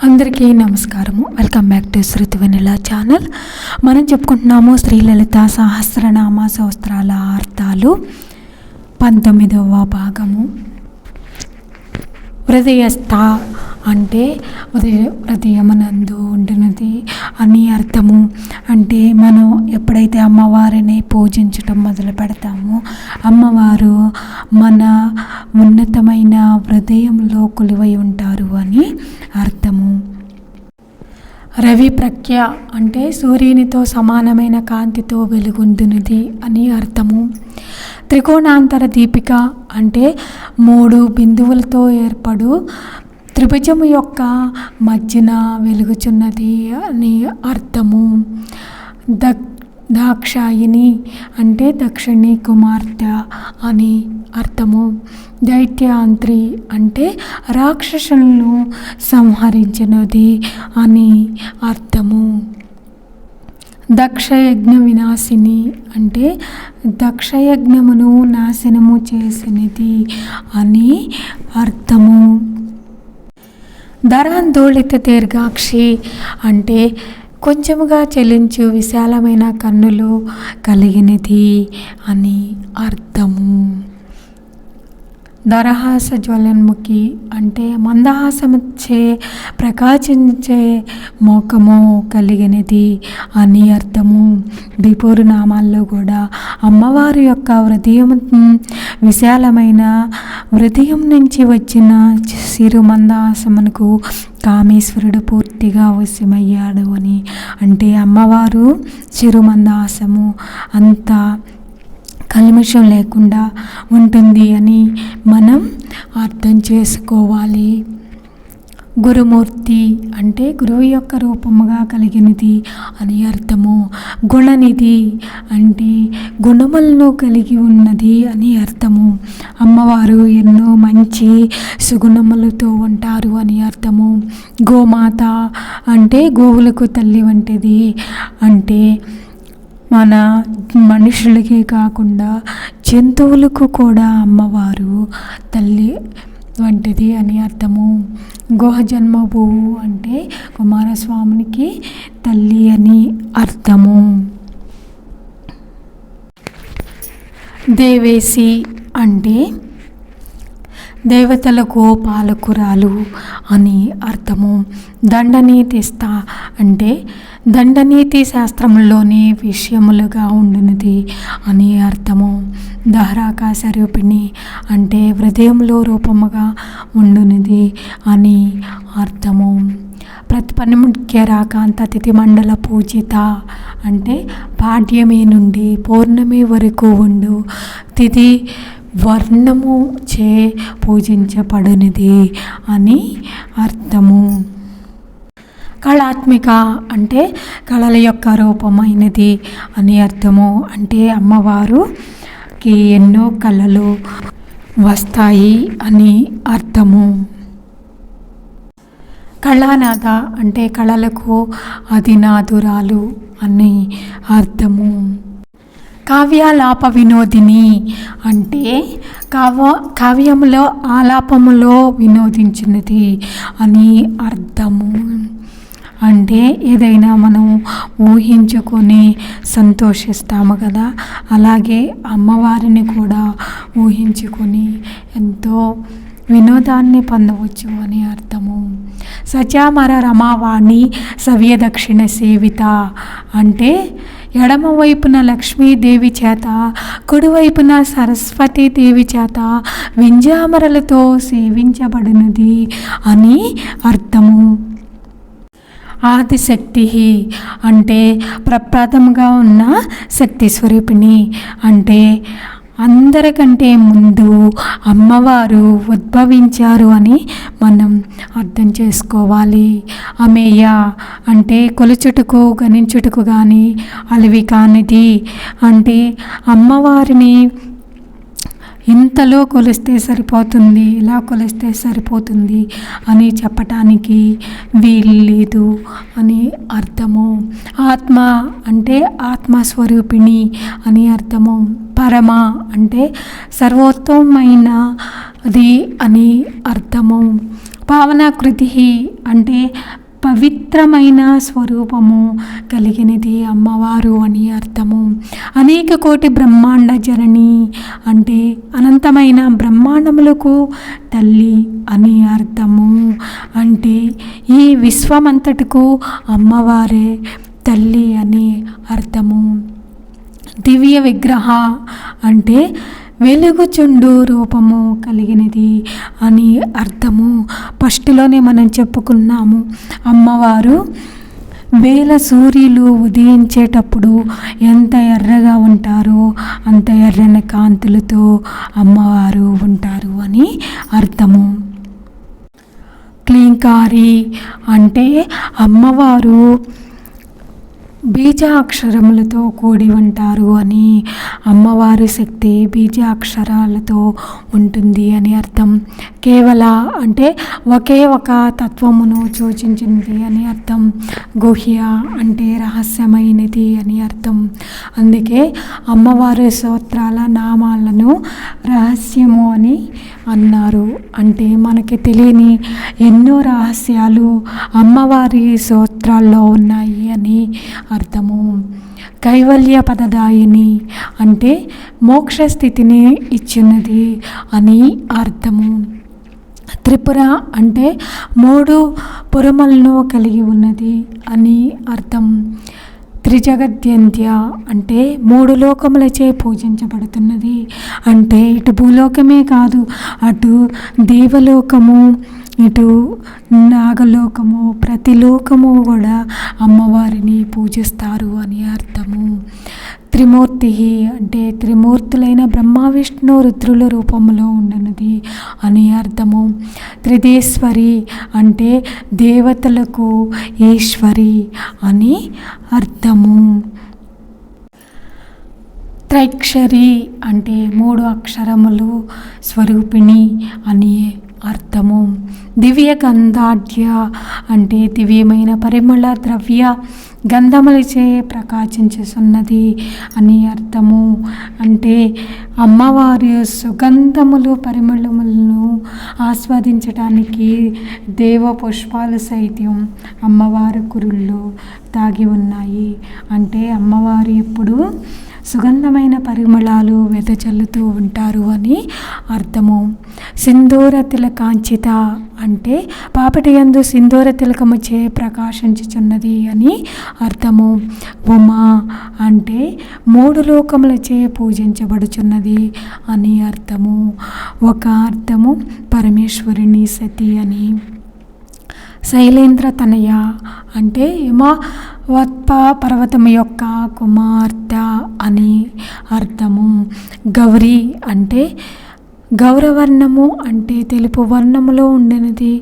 అందరికీ నమస్కారము. Welcome back to Shruti Vennela channel. మనం చెప్పుకుంటున్నాము శ్రీలలిత సహస్రనామ స్తోత్రాల అర్థాలు 19వ భాగము. హృదయస్థ అంటే హృదయమునందు ఉండినది అని అర్థము. అంటే మనం ఎప్పుడైతే అమ్మవారిని పూజించటం మొదలు పెడతామో అమ్మవారు మన ఉన్నతమైన హృదయంలో కొలువై ఉంటారు అని అర్థము. రవి ప్రఖ్య అంటే సూర్యునితో సమానమైన కాంతితో వెలుగొందునది అని అర్థము. త్రికోణాంతర దీపిక అంటే 3 బిందువులతో ఏర్పడు త్రిభుజము యొక్క మధ్యన వెలుగుచున్నది అని అర్థము. దాక్షాయిని అంటే దక్షిణి కుమార్తె అని అర్థము. దైత్యాంత్రి అంటే రాక్షసులను సంహరించినది అని అర్థము. దక్షయజ్ఞ వినాశిని అంటే దక్షయజ్ఞమును నాశనము చేసినది అని అర్థము. ధరాందోళిత దీర్ఘాక్షి అంటే కొంచెముగా చెలించు విశాలమైన కన్నులు కలిగినది అని అర్థము. దరహాస జ్వలన్ముఖి అంటే మందహాసముచ్చే ప్రకాశించే మోకము కలిగినది అని అర్థము. బిపోరు నామాల్లో కూడా అమ్మవారి యొక్క హృదయం విశాలమైన హృదయం నుంచి వచ్చిన సిరు మందహాసమునకు కామేశ్వరుడు పూర్తిగా వశమయ్యాడు అని. అంటే అమ్మవారు చిరు మందహాసము అంత కల్మషం లేకుండా ఉంటుంది అని మనం అర్థం చేసుకోవాలి. గురుమూర్తి అంటే గురువు యొక్క రూపముగా కలిగినది అని అర్థము. గుణనిధి అంటే గుణములను కలిగి ఉన్నది అని అర్థము. అమ్మవారు ఎన్నో మంచి సుగుణములతో ఉంటారు అని అర్థము. గోమాత అంటే గోవులకు తల్లి వంటిది. అంటే మన మనుషులకే కాకుండా జంతువులకు కూడా అమ్మవారు తల్లి వంటిది అని అర్థము. గోహ జన్మభూవు అంటే కుమారస్వామికి తల్లి అని అర్థము. దేవేసి అంటే దేవతలకు పాలకురాలు అని అర్థము. దండనీతిస్థ అంటే దండనీతి శాస్త్రములోని విషయములుగా ఉండినది అని అర్థము. దహరాకాశ రూపిణి అంటే హృదయంలో రూపముగా ఉండునిది అని అర్థము. ప్రతిపన్ముఖ్య రాకాంత తిథి మండల పూజిత అంటే పాడ్యమి నుండి పౌర్ణమి వరకు ఉండు తిథి వర్ణము చే పూజించబడినది అని అర్థము. కళాత్మిక అంటే కళల యొక్క రూపమైనది అని అర్థము. అంటే అమ్మవారుకి ఎన్నో కళలు వస్తాయి అని అర్థము. కళానాథ అంటే కళలకు అధినాథురాలు అని అర్థము. కావ్యాలాప వినోదిని అంటే కావ్యములో ఆలాపములో వినోదించినది అని అర్థము. అంటే ఏదైనా మనం ఊహించుకొని సంతోషిస్తాము కదా, అలాగే అమ్మవారిని కూడా ఊహించుకొని ఎంతో వినోదాన్ని పొందవచ్చు అని అర్థము. సచామర రమావాణి సవ్యదక్షిణ సేవిత అంటే ఎడమవైపున లక్ష్మీదేవి చేత కుడివైపున సరస్వతీదేవి చేత వింజామరలతో సేవించబడినది అని అర్థము. ఆదిశక్తి అంటే ప్రప్రథముగా ఉన్న శక్తి స్వరూపిణి. అంటే అందరికంటే ముందు అమ్మవారు ఉద్భవించారు అని మనం అర్థం చేసుకోవాలి. అమేయ అంటే కొలుచుటకు గణించుటకు కానీ అలివి కానిది. అంటే అమ్మవారిని ఇంతలో కొలిస్తే సరిపోతుంది, ఇలా కొలిస్తే సరిపోతుంది అని చెప్పటానికి వీలు లేదు అని అర్థము. ఆత్మ అంటే ఆత్మస్వరూపిణి అని అర్థము. పరమ అంటే సర్వోత్తమైన అది అని అర్థము. పావనాకృతి అంటే పవిత్రమైన స్వరూపము కలిగినది అమ్మవారు అని అర్థము. అనేక కోటి బ్రహ్మాండ జనని అంటే అనంతమైన బ్రహ్మాండములకు తల్లి అని అర్థము. అంటే ఈ విశ్వమంతటికు అమ్మవారే తల్లి అని అర్థము. దివ్య విగ్రహ అంటే వెలుగుచుండు రూపము కలిగినది అని అర్థము. ఫస్ట్లోనే మనం చెప్పుకున్నాము, అమ్మవారు వేల సూర్యులు ఉదయించేటప్పుడు ఎంత ఎర్రగా ఉంటారో అంత ఎర్రని కాంతులతో అమ్మవారు ఉంటారు అని అర్థము. క్లీంకారి అంటే అమ్మవారు బీజాక్షరములతో కూడి ఉంటారు అని, అమ్మవారి శక్తి బీజాక్షరాలతో ఉంటుంది అని అర్థం. కేవల అంటే ఒకే ఒక తత్వమును సూచించింది అని అర్థం. గుహ్య అంటే రహస్యమైనది అని అర్థం. అందుకే అమ్మవారి స్తోత్రాల నామాలను రహస్యము అని అన్నారు. అంటే మనకి తెలియని ఎన్నో రహస్యాలు అమ్మవారి స్తోత్రాల్లో ఉన్నాయి అని అర్థము. కైవల్య పదదాయిని అంటే మోక్ష స్థితిని ఇచ్చినది అని అర్థము. త్రిపుర అంటే 3 పురములను కలిగి ఉన్నది అని అర్థం. త్రిజగద్యంత్య అంటే 3 లోకములచే పూజించబడుతున్నది. అంటే ఇటు భూలోకమే కాదు, అటు దేవలోకము, ఇటు నాగలోకము, ప్రతి లోకము కూడా అమ్మవారిని పూజిస్తారు అని అర్థము. త్రిమూర్తి అంటే త్రిమూర్తులైన బ్రహ్మ విష్ణు రుద్రుల రూపంలో ఉండనిది అని అర్థము. త్రిదేశ్వరి అంటే దేవతలకు ఈశ్వరి అని అర్థము. త్రైక్షరి అంటే 3 అక్షరములు స్వరూపిణి అని అర్థము. దివ్య గంధాఢ్య అంటే దివ్యమైన పరిమళ ద్రవ్య గంధములచే ప్రకాశించుచున్నది అని అర్థము. అంటే అమ్మవారి సుగంధములు పరిమళములను ఆస్వాదించడానికి దేవ పుష్పాలు సైతం అమ్మవారి కురుల్లో దాగి ఉన్నాయి. అంటే అమ్మవారు ఎప్పుడు సుగంధమైన పరిమళాలు వెదజల్లుతూ ఉంటారు అని అర్థము. సింధూర తిలకాంచిత అంటే పాపటి యందు సింధూర తిలకముచే ప్రకాశించుచున్నది అని అర్థము. ఉమా అంటే 3 లోకములచే పూజించబడుచున్నది అని అర్థము. ఒక అర్థము పరమేశ్వరుని సతి అని. శైలేంద్ర తనయ అంటే హిమవత్ పర్వతం యొక్క కుమార్తె అని అర్థము. గౌరీ అంటే గౌరవర్ణము అంటే తెలుపు వర్ణములో ఉండినది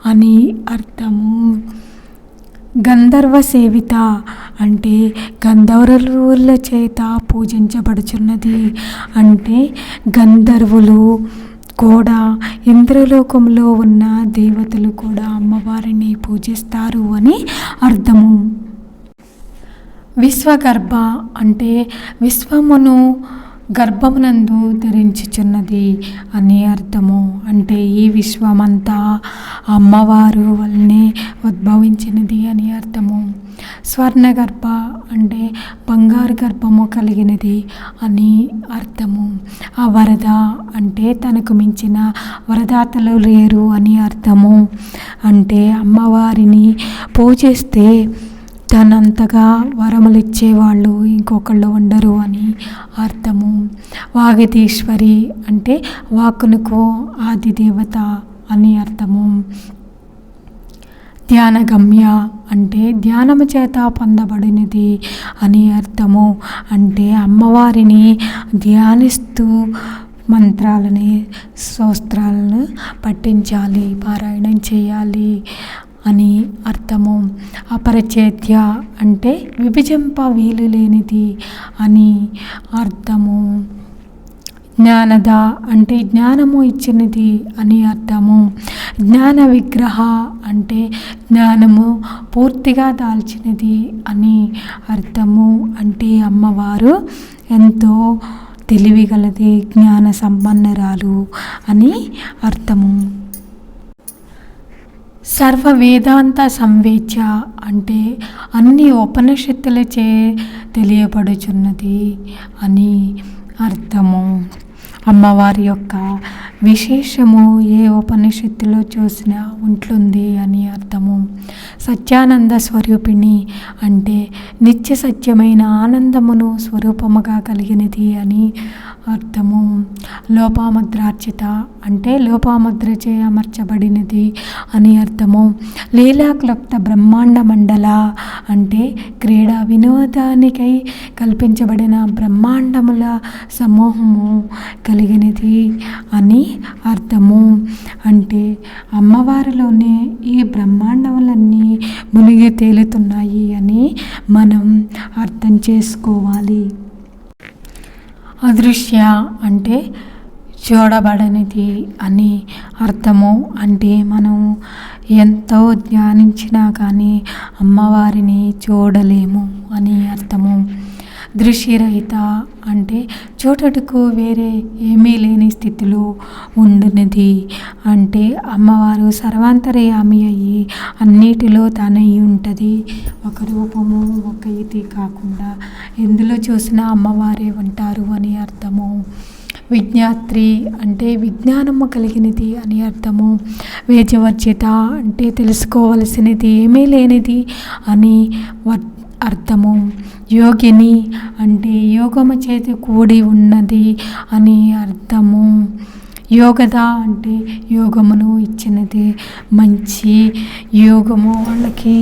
అని అర్థము. గంధర్వ సేవిత అంటే గంధర్వుల చేత పూజించబడుచున్నది. అంటే గంధర్వులు కూడా ఇంద్రలోకంలో ఉన్న దేవతలు కూడా అమ్మవారిని పూజిస్తారు అని అర్థము. విశ్వగర్భ అంటే విశ్వమును గర్భమునందు ధరించుచున్నది అని అర్థము. అంటే ఈ విశ్వమంతా అమ్మవారు వల్లనే ఉద్భవించినది అని అర్థము. స్వర్ణగర్భ అంటే బంగారు గర్భము కలిగినది అని అర్థము. ఆ వరద అంటే తనకు మించిన వరదాతలు లేరు అని అర్థము. అంటే అమ్మవారిని పూజిస్తే తనంతగా వరములు ఇచ్చేవాళ్ళు ఇంకొకళ్ళు ఉండరు అని అర్థము. వాగతీశ్వరి అంటే వాక్కునకు ఆది దేవత అని అర్థము. ధ్యానగమ్య అంటే ధ్యానము చేత పొందబడినది అని అర్థము. అంటే అమ్మవారిని ధ్యానిస్తూ మంత్రాలని స్తోత్రాలను పఠించాలి, పారాయణం చేయాలి అని అర్థము. అపరిచేత్య అంటే విభజింప వీలు లేనిది అని అర్థము. జ్ఞానద అంటే జ్ఞానము ఇచ్చినది అని అర్థము. జ్ఞాన విగ్రహ అంటే జ్ఞానము పూర్తిగా దాల్చినది అని అర్థము. అంటే అమ్మవారు ఎంతో తెలివిగలది, జ్ఞాన సంపన్నురాలు అని అర్థము. సర్వ వేదాంత సంవేద్య అంటే అన్ని ఉపనిషత్తులచే తెలియబడుచున్నది అని అర్థము. అమ్మవారి యొక్క విశేషము ఏ ఉపనిషత్తులో చూసినా ఉంటుంది అని అర్థము. సత్యానంద స్వరూపిణి అంటే నిత్య సత్యమైన ఆనందమును స్వరూపముగా కలిగినది అని అర్థము. లోపాముద్రార్చిత అంటే లోపాముద్రచే అమర్చబడినది అని అర్థము. లీలాక్లుప్త బ్రహ్మాండ మండల అంటే క్రీడా వినోదానికై కల్పించబడిన బ్రహ్మాండముల సమూహము కలిగినది అని అర్థము. అంటే అమ్మవారిలోనే ఈ బ్రహ్మాండములన్నీ మునిగి తేలుతున్నాయి అని మనం అర్థం చేసుకోవాలి. అదృశ్య అంటే చూడబడనిది అని అర్థము. అంటే మనం ఎంతో ధ్యానించినా కానీ అమ్మవారిని చూడలేము అని అర్థము. దృశ్యరహిత అంటే చూడటకు వేరే ఏమీ లేని స్థితిలో ఉండినది. అంటే అమ్మవారు సర్వాంతర్యామి అయ్యి అన్నిటిలో తానై ఉంటుంది. ఒక రూపము ఒక ఇది కాకుండా ఎందులో చూసినా అమ్మవారే ఉంటారు అని అర్థము. విజ్ఞాత్రి అంటే విజ్ఞానము కలిగినది అని అర్థము. వేజవర్జిత అంటే తెలుసుకోవలసినది ఏమీ లేనిది అని అర్థము. యోగిని అంటే యోగము చేతి కూడి ఉన్నది అని అర్థము. యోగద అంటే యోగమును ఇచ్చినది. మంచి యోగము వాళ్ళకి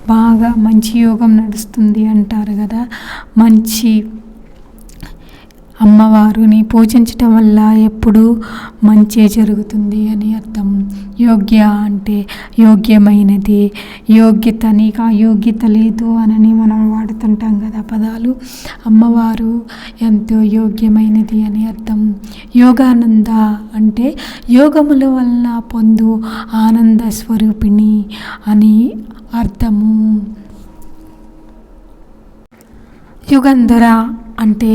బాగా మంచి యోగం నడుస్తుంది అంటారు కదా. మంచి అమ్మవారిని పూజించటం వల్ల ఎప్పుడూ మంచి జరుగుతుంది అని అర్థం. యోగ్య అంటే యోగ్యమైనది. యోగ్యత నీకు ఆ యోగ్యత లేదు అని మనం వాడుతుంటాం కదా పదాలు. అమ్మవారు ఎంతో యోగ్యమైనది అని అర్థం. యోగానంద అంటే యోగముల వలన పొందు ఆనంద స్వరూపిణి అని అర్థము. యుగంధర అంటే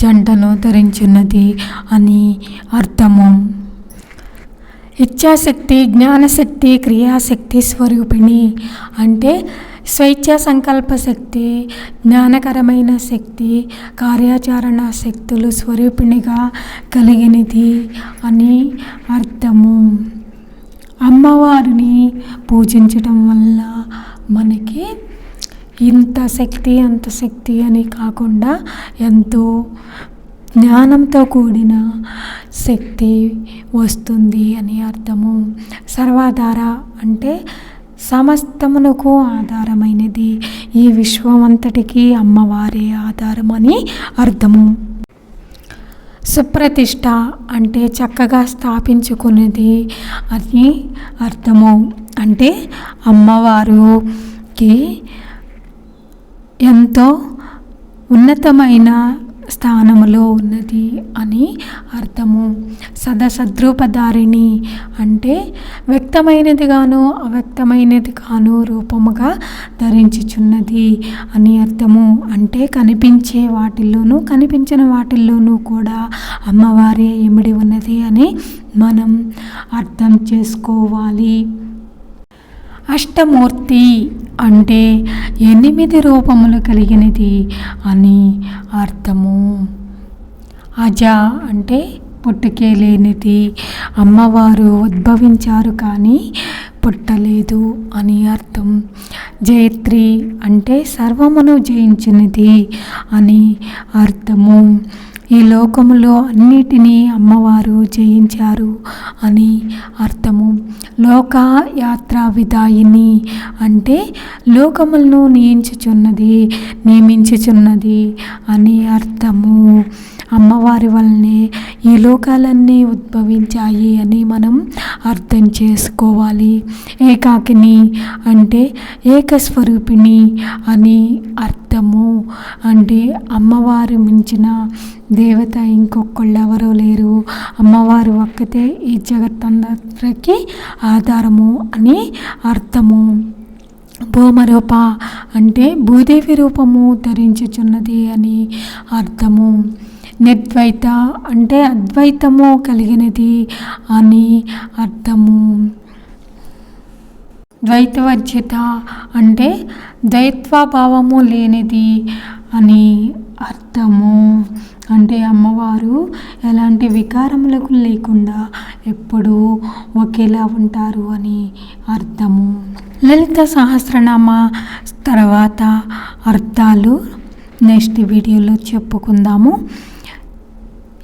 జంటను ధరించున్నది అని అర్థము. ఇచ్ఛాశక్తి, జ్ఞానశక్తి, క్రియాశక్తి స్వరూపిణి అంటే స్వేచ్ఛ సంకల్ప శక్తి, జ్ఞానకరమైన శక్తి, కార్యాచరణ శక్తులు స్వరూపిణిగా కలిగినది అని అర్థము. అమ్మవారిని పూజించటం వల్ల మనకి ఇంత శక్తి అంత శక్తి అని కాకుండా ఎంతో జ్ఞానంతో కూడిన శక్తి వస్తుంది అని అర్థము. సర్వాధార అంటే సమస్తమునకు ఆధారమైనది. ఈ విశ్వమంతటికి అమ్మవారే ఆధారం అని అర్థము. సుప్రతిష్ఠ అంటే చక్కగా స్థాపించుకున్నది అని అర్థము. అంటే అమ్మవారికి ఎంతో ఉన్నతమైన స్థానములో ఉన్నది అని అర్థము. సదసద్రూపధారిణి అంటే వ్యక్తమైనది గాను అవ్యక్తమైనది గాను రూపముగా ధరించుచున్నది అని అర్థము. అంటే కనిపించే వాటిల్లోనూ కనిపించిన వాటిల్లోనూ కూడా అమ్మవారే ఇమిడి ఉన్నది అని మనం అర్థం చేసుకోవాలి. అష్టమూర్తి అంటే 8 రూపములు కలిగినది అని అర్థము. అజ అంటే పుట్టుకే లేనిది. అమ్మవారు ఉద్భవించారు కానీ పుట్టలేదు అని అర్థం. జయత్రి అంటే సర్వమును జయించినది అని అర్థము. ఈ లోకములో అన్నిటినీ అమ్మవారు జయించారు అని అర్థము. లోక యాత్ర విదాయిని అంటే లోకములను నియమించుచున్నది అని అర్థము. అమ్మవారి వల్లనే ఈ లోకాలన్నీ ఉద్భవించాయి అని మనం అర్థం చేసుకోవాలి. ఏకాకిని అంటే ఏకస్వరూపిణి అని అర్థము. అంటే అమ్మవారు మించిన దేవత ఇంకొకళ్ళు ఎవరూ లేరు. అమ్మవారు ఒక్కతే ఈ జగత్తందరికి ఆధారము అని అర్థము. భూమరూప అంటే భూదేవి రూపము ధరించుచున్నది అని అర్థము. నిర్ద్వైత అంటే అద్వైతము కలిగినది అని అర్థము. ద్వైతవర్జిత అంటే ద్వైత్వభావము లేనిది అని అర్థము. అంటే అమ్మవారు ఎలాంటి వికారములకు లేకుండా ఎప్పుడూ ఒకేలా ఉంటారు అని అర్థము. లలిత సహస్రనామ తర్వాత అర్థాలు నెక్స్ట్ వీడియోలో చెప్పుకుందాము.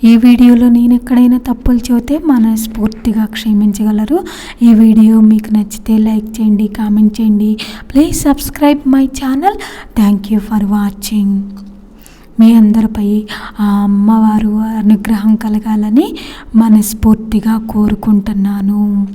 ఈ వీడియోలో నేను ఎక్కడైనా తప్పులు చెబితే మనస్ఫూర్తిగా క్షమించగలరు. ఈ వీడియో మీకు నచ్చితే లైక్ చేయండి, కామెంట్ చేయండి. Please subscribe my channel. Thank you for watching. మీ అందరిపై ఆ అమ్మవారు అనుగ్రహం కలగాలని మనస్ఫూర్తిగా కోరుకుంటున్నాను.